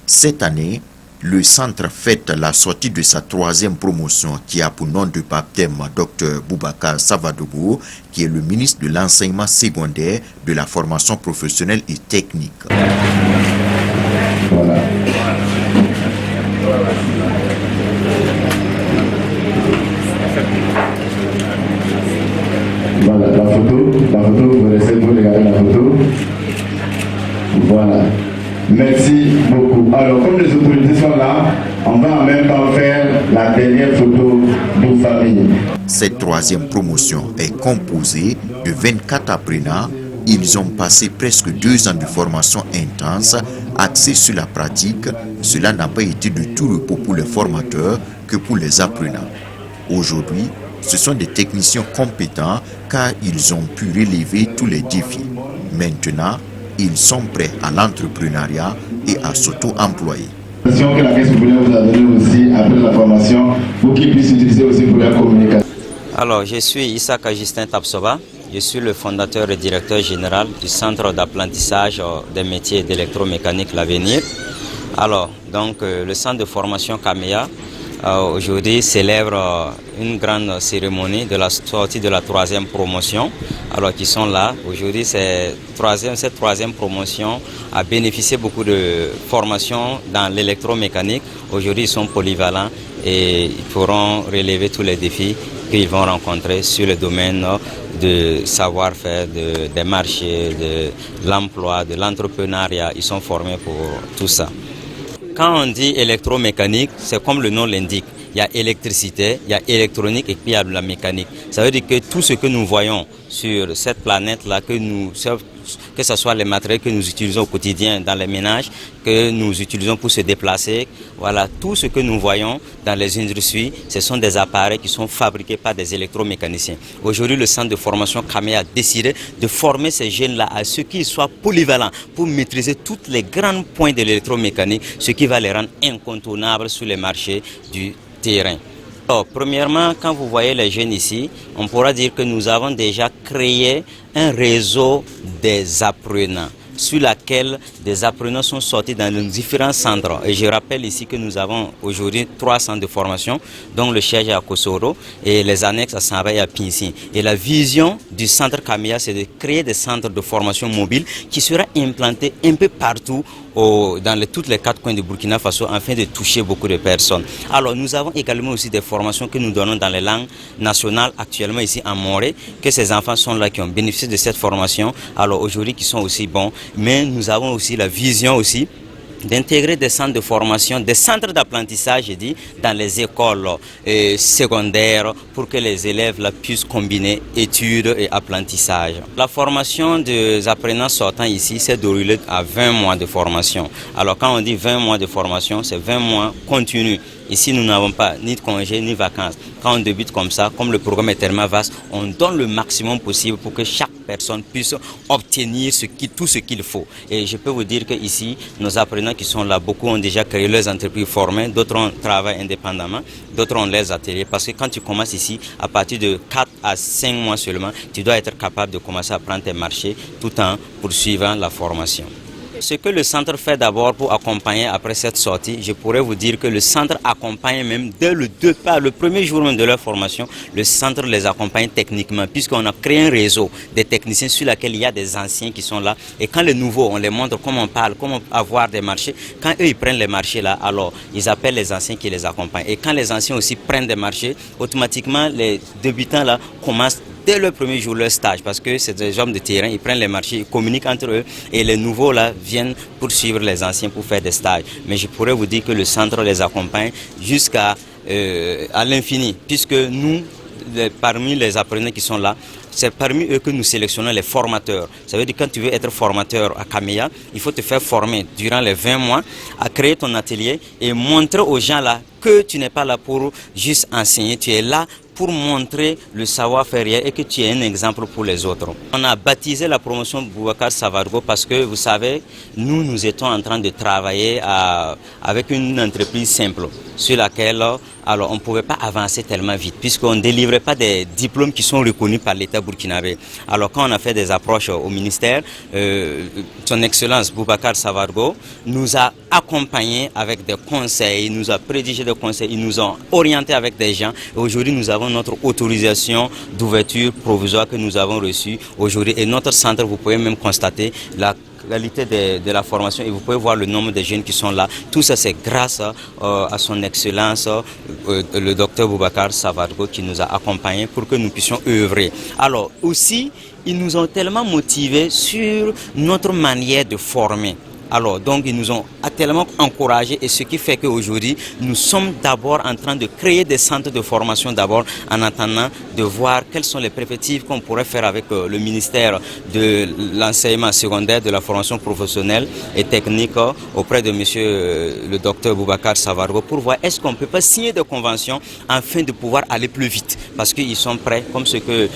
Cette année, le centre fête la sortie de sa 3e promotion qui a pour nom de baptême Dr Boubacar Savadogo, qui est le ministre de l'enseignement secondaire, de la formation professionnelle et technique. Voilà. Voilà, la photo, vous laissez vous regarder la photo. Voilà. Merci beaucoup. Alors, comme les autorités sont là, on va en même temps faire la dernière photo de famille. Cette 3e promotion est composée de 24 apprenants. Ils ont passé presque 2 ans de formation intense, axée sur la pratique. Cela n'a pas été de tout repos pour les formateurs que pour les apprenants. Aujourd'hui, ce sont des techniciens compétents car ils ont pu relever tous les défis. Maintenant, ils sont prêts à l'entrepreneuriat et à s'auto-employer. Que la Caisse populaire vous a donné aussi après la formation pour qu'ils puissent utiliser aussi pour la communication. Alors, je suis Issaka Justin Tapsoba. Je suis le fondateur et directeur général du Centre d'apprentissage des métiers d'électromécanique L'Avenir. Alors, donc, le centre de formation CAMEA aujourd'hui célèbre une grande cérémonie de la sortie de la 3e promotion. Alors, qui sont là. Aujourd'hui, cette 3e promotion a bénéficié beaucoup de formations dans l'électromécanique. Aujourd'hui, ils sont polyvalents et ils pourront relever tous les défis qu'ils vont rencontrer sur le domaine de savoir-faire, des marchés, de l'emploi, de l'entrepreneuriat. Ils sont formés pour tout ça. quand on dit électromécanique, c'est comme le nom l'indique. Il y a électricité, il y a électronique et puis il y a la mécanique. Ça veut dire que tout ce que nous voyons sur cette planète-là, que ce soit les matériels que nous utilisons au quotidien dans les ménages, que nous utilisons pour se déplacer, voilà, tout ce que nous voyons dans les industries, ce sont des appareils qui sont fabriqués par des électromécaniciens. Aujourd'hui, le centre de formation CAMEA a décidé de former ces jeunes-là à ce qu'ils soient polyvalents pour maîtriser tous les grands points de l'électromécanique, ce qui va les rendre incontournables sur les marchés du terrain. Alors, premièrement, quand vous voyez les jeunes ici, on pourra dire que nous avons déjà créé un réseau des apprenants sur laquelle des apprenants sont sortis dans nos différents centres. Et je rappelle ici que nous avons aujourd'hui 3 centres de formation, dont le siège à Kosoro et les annexes à Samba et à Pinsi. Et la vision du centre CAMEA, c'est de créer des centres de formation mobiles qui seront implantés un peu partout dans toutes les 4 coins de Burkina Faso afin de toucher beaucoup de personnes. Alors nous avons également aussi des formations que nous donnons dans les langues nationales actuellement ici en Morée, que ces enfants sont là qui ont bénéficié de cette formation, alors aujourd'hui qui sont aussi bons, mais nous avons aussi la vision aussi d'intégrer des centres de formation, des centres d'apprentissage, je dis, dans les écoles secondaires pour que les élèves là, puissent combiner études et apprentissage. La formation des apprenants sortant ici s'est déroulée à 20 mois de formation. Alors quand on dit 20 mois de formation, c'est 20 mois continus. Ici, nous n'avons pas ni de congés ni vacances. Quand on débute comme ça, comme le programme est tellement vaste, on donne le maximum possible pour que chaque personne puisse obtenir tout ce qu'il faut. Et je peux vous dire qu'ici, nos apprenants qui sont là, beaucoup ont déjà créé leurs entreprises formées, d'autres travaillent indépendamment, d'autres ont leurs ateliers. Parce que quand tu commences ici, à partir de 4 à 5 mois seulement, tu dois être capable de commencer à prendre tes marchés tout en poursuivant la formation. Ce que le centre fait d'abord pour accompagner après cette sortie, je pourrais vous dire que le centre accompagne même dès le départ, le premier jour même de leur formation, le centre les accompagne techniquement puisqu'on a créé un réseau des techniciens sur lequel il y a des anciens qui sont là. Et quand les nouveaux, on les montre comment on parle, comment avoir des marchés, quand eux ils prennent les marchés là, alors ils appellent les anciens qui les accompagnent. Et quand les anciens aussi prennent des marchés, automatiquement les débutants là commencent dès le premier jour leur stage parce que c'est des hommes de terrain, ils prennent les marchés, ils communiquent entre eux et les nouveaux là viennent poursuivre les anciens pour faire des stages. Mais je pourrais vous dire que le centre les accompagne jusqu'à l'infini puisque nous, parmi les apprenants qui sont là, c'est parmi eux que nous sélectionnons les formateurs. Ça veut dire que quand tu veux être formateur à CAMEA, il faut te faire former durant les 20 mois à créer ton atelier et montrer aux gens là que tu n'es pas là pour juste enseigner, tu es là pour montrer le savoir-faire et que tu es un exemple pour les autres. On a baptisé la promotion Boubacar Savargo parce que, vous savez, nous étions en train de travailler avec une entreprise simple sur laquelle alors, on ne pouvait pas avancer tellement vite puisqu'on ne délivrait pas des diplômes qui sont reconnus par l'État burkinabé. Alors quand on a fait des approches au ministère, son Excellence Boubacar Savargo nous a accompagnés avec des conseils, il nous a prédigé des conseils, il nous a orientés avec des gens. Aujourd'hui, nous avons notre autorisation d'ouverture provisoire que nous avons reçue aujourd'hui. Et notre centre, vous pouvez même constater la qualité de la formation et vous pouvez voir le nombre de jeunes qui sont là. Tout ça, c'est grâce à son Excellence, le docteur Boubacar Savargo qui nous a accompagnés pour que nous puissions œuvrer. Alors aussi, ils nous ont tellement motivés sur notre manière de former. Alors, donc, ils nous ont tellement encouragés et ce qui fait qu'aujourd'hui, nous sommes d'abord en train de créer des centres de formation d'abord en attendant de voir quelles sont les perspectives qu'on pourrait faire avec le ministère de l'enseignement secondaire, de la formation professionnelle et technique auprès de monsieur le docteur Boubacar Savargo pour voir est-ce qu'on ne peut pas signer des conventions afin de pouvoir aller plus vite parce qu'ils sont prêts, comme ce que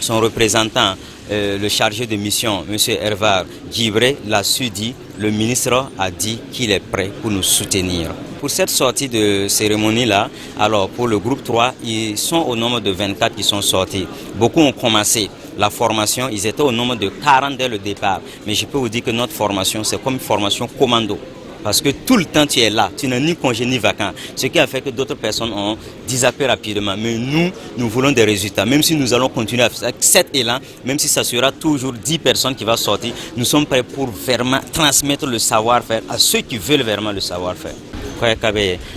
son représentant le chargé de mission, M. Hervar Gibré, l'a su dit, le ministre a dit qu'il est prêt pour nous soutenir. Pour cette sortie de cérémonie-là, alors pour le groupe 3, ils sont au nombre de 24 qui sont sortis. Beaucoup ont commencé la formation, ils étaient au nombre de 40 dès le départ. Mais je peux vous dire que notre formation, c'est comme une formation commando. Parce que tout le temps tu es là, tu n'as ni congé ni vacances. Ce qui a fait que d'autres personnes ont disapparu rapidement. Mais nous voulons des résultats. Même si nous allons continuer avec cet élan, même si ça sera toujours 10 personnes qui vont sortir, nous sommes prêts pour vraiment transmettre le savoir-faire à ceux qui veulent vraiment le savoir-faire.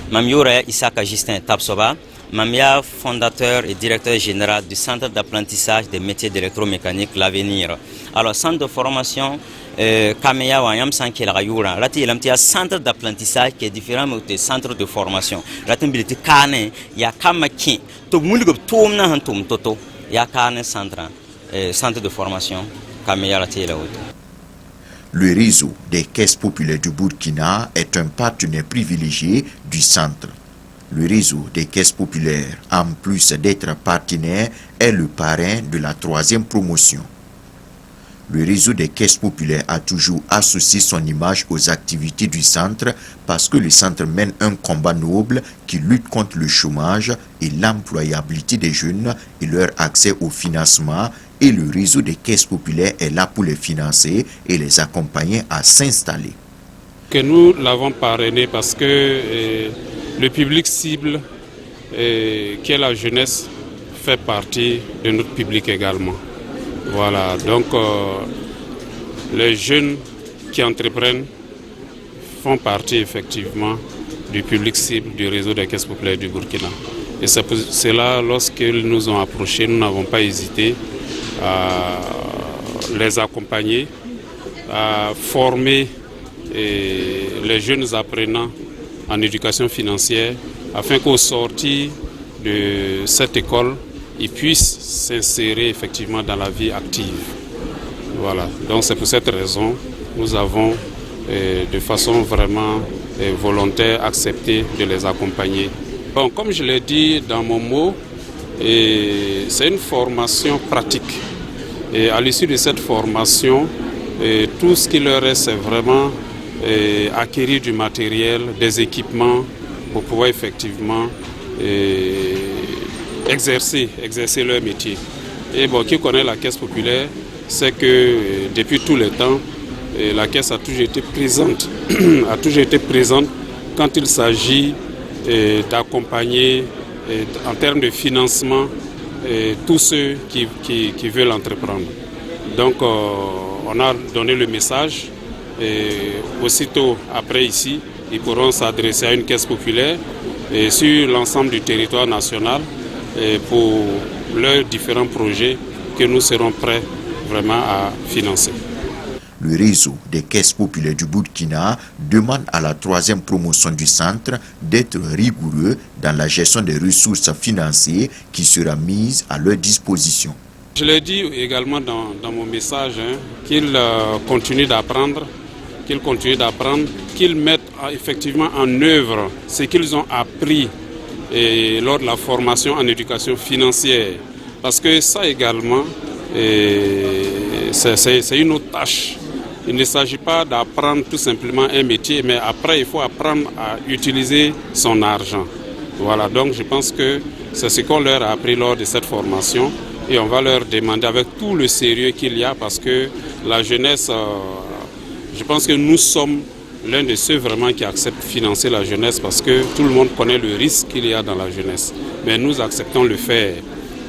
Mamiora Isaka Justin Tapsoba, Mamia, fondateur et directeur général du Centre d'apprentissage des métiers d'électromécanique L'Avenir. Alors, centre de formation, Kameya Wayam Sankela Yura, là, il y a un centre d'apprentissage qui est différent des centres de formation. Là, il y a Kamaki, tout le monde Toto, il y a un centre de formation, Kameya Latila. Le réseau des caisses populaires du Burkina est un partenaire privilégié du centre. Le réseau des caisses populaires, en plus d'être partenaire, est le parrain de la 3e promotion. Le réseau des caisses populaires a toujours associé son image aux activités du centre parce que le centre mène un combat noble qui lutte contre le chômage et l'employabilité des jeunes et leur accès au financement, et le réseau des caisses populaires est là pour les financer et les accompagner à s'installer. Que nous l'avons parrainé parce que le public cible, qui est la jeunesse, fait partie de notre public également. Voilà, donc les jeunes qui entreprennent font partie effectivement du public cible du réseau des caisses populaires du Burkina. Et c'est pour cela, lorsqu'ils nous ont approchés, nous n'avons pas hésité à les accompagner, à former les jeunes apprenants en éducation financière afin qu'au sortir de cette école, ils puissent s'insérer effectivement dans la vie active. Voilà, donc c'est pour cette raison que nous avons de façon vraiment volontaire accepté de les accompagner. Bon, comme je l'ai dit dans mon mot, c'est une formation pratique. Et à l'issue de cette formation, tout ce qui leur reste, c'est vraiment acquérir du matériel, des équipements pour pouvoir effectivement exercer leur métier. Et bon, qui connaît la caisse populaire sait que depuis tout le temps, la caisse a toujours été présente, quand il s'agit d'accompagner en termes de financement tous ceux qui veulent entreprendre. Donc on a donné le message et aussitôt après ici, ils pourront s'adresser à une caisse populaire sur l'ensemble du territoire national pour leurs différents projets que nous serons prêts vraiment à financer. Le réseau des caisses populaires du Burkina demande à la 3e promotion du centre d'être rigoureux dans la gestion des ressources financières qui sera mise à leur disposition. Je l'ai dit également dans mon message, qu'ils continuent d'apprendre, qu'ils mettent effectivement en œuvre ce qu'ils ont appris lors de la formation en éducation financière. Parce que ça également, c'est une autre tâche. Il ne s'agit pas d'apprendre tout simplement un métier, mais après il faut apprendre à utiliser son argent. Voilà, donc je pense que c'est ce qu'on leur a appris lors de cette formation et on va leur demander avec tout le sérieux qu'il y a parce que la jeunesse, je pense que nous sommes l'un de ceux vraiment qui acceptent de financer la jeunesse parce que tout le monde connaît le risque qu'il y a dans la jeunesse. Mais nous acceptons le faire.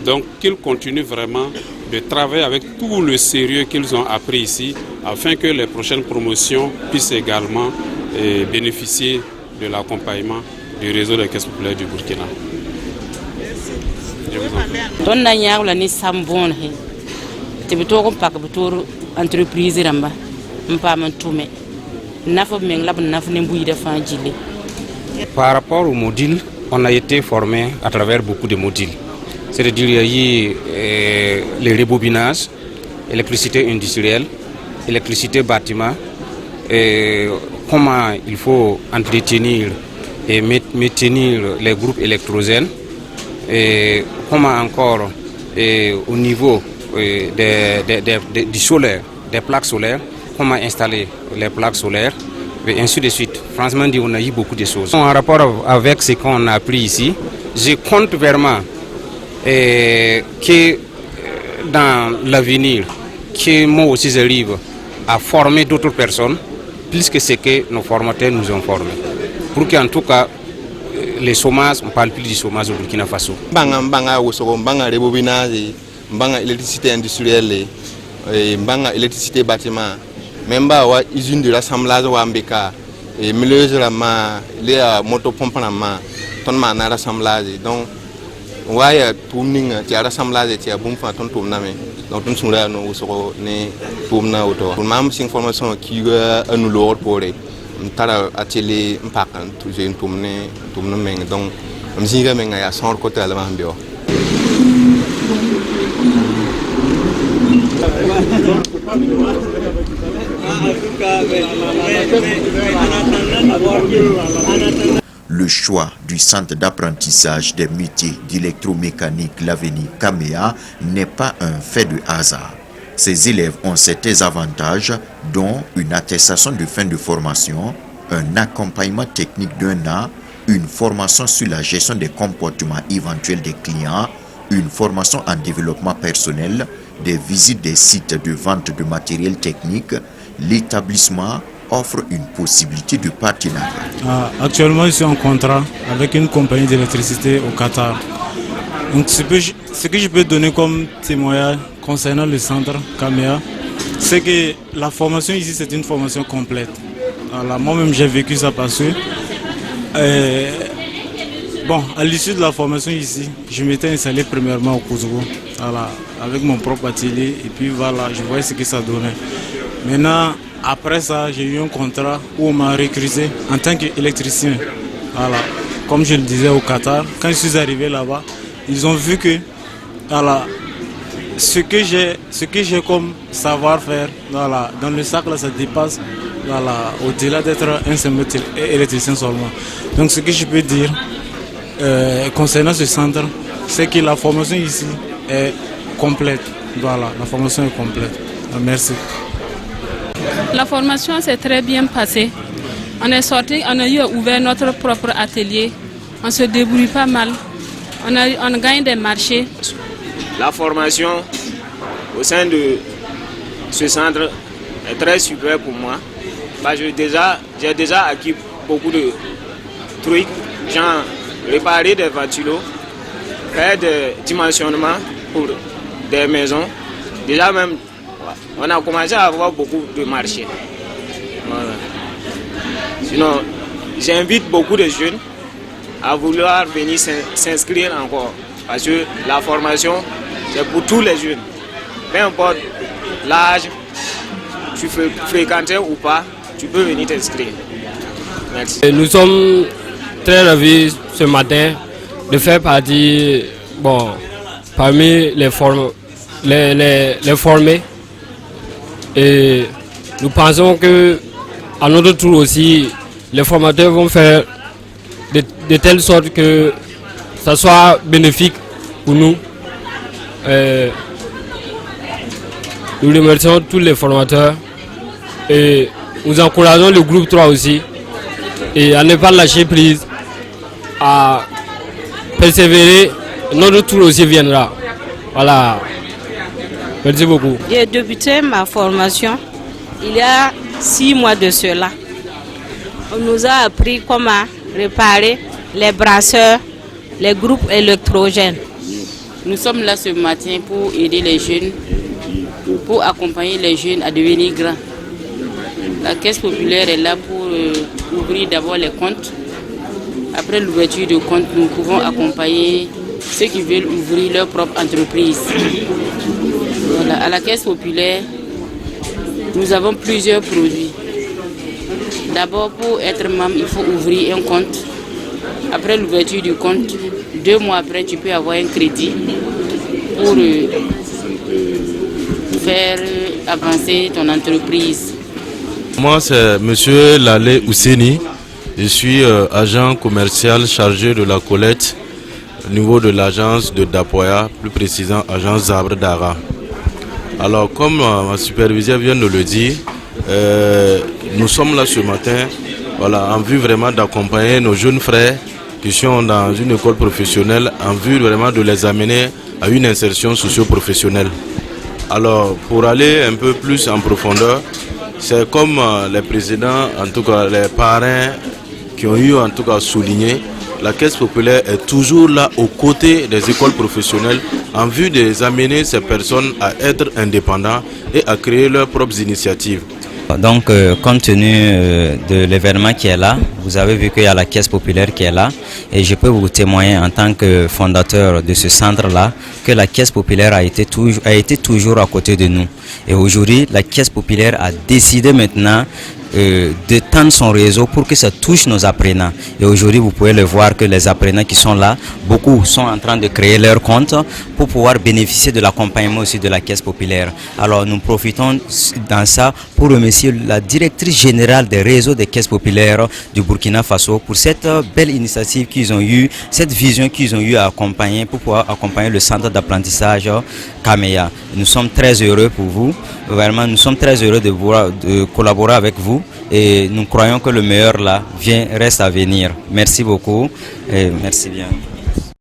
Donc qu'ils continuent vraiment de travailler avec tout le sérieux qu'ils ont appris ici afin que les prochaines promotions puissent également bénéficier de l'accompagnement du réseau des caisses populaires du Burkina. Je vous en prie. Par rapport au module, on a été formé à travers beaucoup de modules. C'est-à-dire il y a eu le rebobinage, électricité industrielle, électricité bâtiment, comment il faut entretenir et maintenir les groupes électrogènes, et comment encore au niveau du solaire, des plaques solaires, comment installer les plaques solaires, et ainsi de suite. Franchement, on a eu beaucoup de choses. En rapport avec ce qu'on a appris ici, je compte vraiment que dans l'avenir, que moi aussi j'arrive à former d'autres personnes, plus que ce que nos formateurs nous ont formés. Pour qu'en tout cas, les chômages, on ne parle plus du chômage au Burkina Faso. Banga rebobinage, banga électricité industrielle, banga électricité bâtiment, même pas usine de l'assemblage ou ambeka, et milieu de la main, les motopompe la main, ton man à l'assemblage. Donc waya tumninga ti rassemblage ti bum fa ton tumna me donc ton sura no so ne tumna auto mam sin formation qui anu lor pore tara atelier mpakan toujours tumne meng donc mzinga menga ya sor côté allemand bio. Le choix du centre d'apprentissage des métiers d'électromécanique L'Avenir Kamea n'est pas un fait de hasard. Ces élèves ont certains avantages, dont une attestation de fin de formation, un accompagnement technique d'1 an, une formation sur la gestion des comportements éventuels des clients, une formation en développement personnel, des visites des sites de vente de matériel technique. L'établissement offre une possibilité de partenariat. Actuellement, je suis en contrat avec une compagnie d'électricité au Qatar. Donc, ce que je peux donner comme témoignage concernant le centre Kamea, c'est que la formation ici, c'est une formation complète. Voilà, moi-même, j'ai vécu ça parce que, à l'issue de la formation ici, je m'étais installé premièrement au Kosovo, voilà, avec mon propre atelier, et puis voilà, je voyais ce que ça donnait. Maintenant, après ça, j'ai eu un contrat où on m'a recruté en tant qu'électricien. Voilà. Comme je le disais au Qatar, quand je suis arrivé là-bas, ils ont vu que voilà, ce que j'ai comme savoir-faire, voilà, dans le sac, là, ça dépasse voilà, au-delà d'être un simple électricien seulement. Donc ce que je peux dire concernant ce centre, c'est que la formation ici est complète. Voilà, la formation est complète. Merci. La formation s'est très bien passée. On est sorti, on a eu ouvert notre propre atelier. On se débrouille pas mal. On gagne des marchés. La formation au sein de ce centre est très super pour moi. Parce que j'ai déjà acquis beaucoup de trucs, genre réparer des ventilos, faire des dimensionnements pour des maisons. Déjà même, on a commencé à avoir beaucoup de marchés. Voilà. Sinon, j'invite beaucoup de jeunes à vouloir venir s'inscrire encore. Parce que la formation, c'est pour tous les jeunes. Peu importe l'âge, tu fréquentes ou pas, tu peux venir t'inscrire. Merci. Nous sommes très ravis ce matin de faire partie parmi les formés. Et nous pensons que à notre tour aussi, les formateurs vont faire de telle sorte que ça soit bénéfique pour nous. Nous remercions tous les formateurs et nous encourageons le groupe 3 aussi et à ne pas lâcher prise, à persévérer. Notre tour aussi viendra. Voilà. Merci beaucoup. J'ai débuté ma formation il y a 6 mois de cela. On nous a appris comment réparer les brasseurs, les groupes électrogènes. Nous sommes là ce matin pour aider les jeunes, pour accompagner les jeunes à devenir grands. La Caisse populaire est là pour ouvrir d'abord les comptes. Après l'ouverture de comptes, nous pouvons accompagner ceux qui veulent ouvrir leur propre entreprise. Voilà. À la Caisse populaire, nous avons plusieurs produits. D'abord, pour être membre, il faut ouvrir un compte. Après l'ouverture du compte, 2 mois après, tu peux avoir un crédit pour faire avancer ton entreprise. Moi, c'est M. Lalé Ousseni. Je suis agent commercial chargé de la collecte au niveau de l'agence de Dapoya, plus précisément agence Zabre Dara. Alors, comme ma superviseure vient de le dire, nous sommes là ce matin en vue vraiment d'accompagner nos jeunes frères qui sont dans une école professionnelle, en vue vraiment de les amener à une insertion socio-professionnelle. Alors, pour aller un peu plus en profondeur, c'est comme les présidents, en tout cas les parrains qui ont eu en tout cas souligné, la Caisse populaire est toujours là aux côtés des écoles professionnelles en vue de les amener ces personnes à être indépendants et à créer leurs propres initiatives. Donc, compte tenu de l'événement qui est là, vous avez vu qu'il y a la Caisse populaire qui est là et je peux vous témoigner en tant que fondateur de ce centre-là que la Caisse populaire a été toujours à côté de nous. Et aujourd'hui, la Caisse populaire a décidé maintenant d'étendre son réseau pour que ça touche nos apprenants. Et aujourd'hui, vous pouvez le voir que les apprenants qui sont là, beaucoup sont en train de créer leur compte pour pouvoir bénéficier de l'accompagnement aussi de la Caisse populaire. Alors nous profitons dans ça pour remercier la directrice générale des réseaux des caisses populaires du Burkina Faso pour cette belle initiative qu'ils ont eue, cette vision qu'ils ont eue à accompagner pour pouvoir accompagner le centre d'apprentissage Kameya. Nous sommes très heureux pour vous. Vraiment, nous sommes très heureux de collaborer avec vous et nous croyons que le meilleur là reste à venir. Merci beaucoup et merci bien.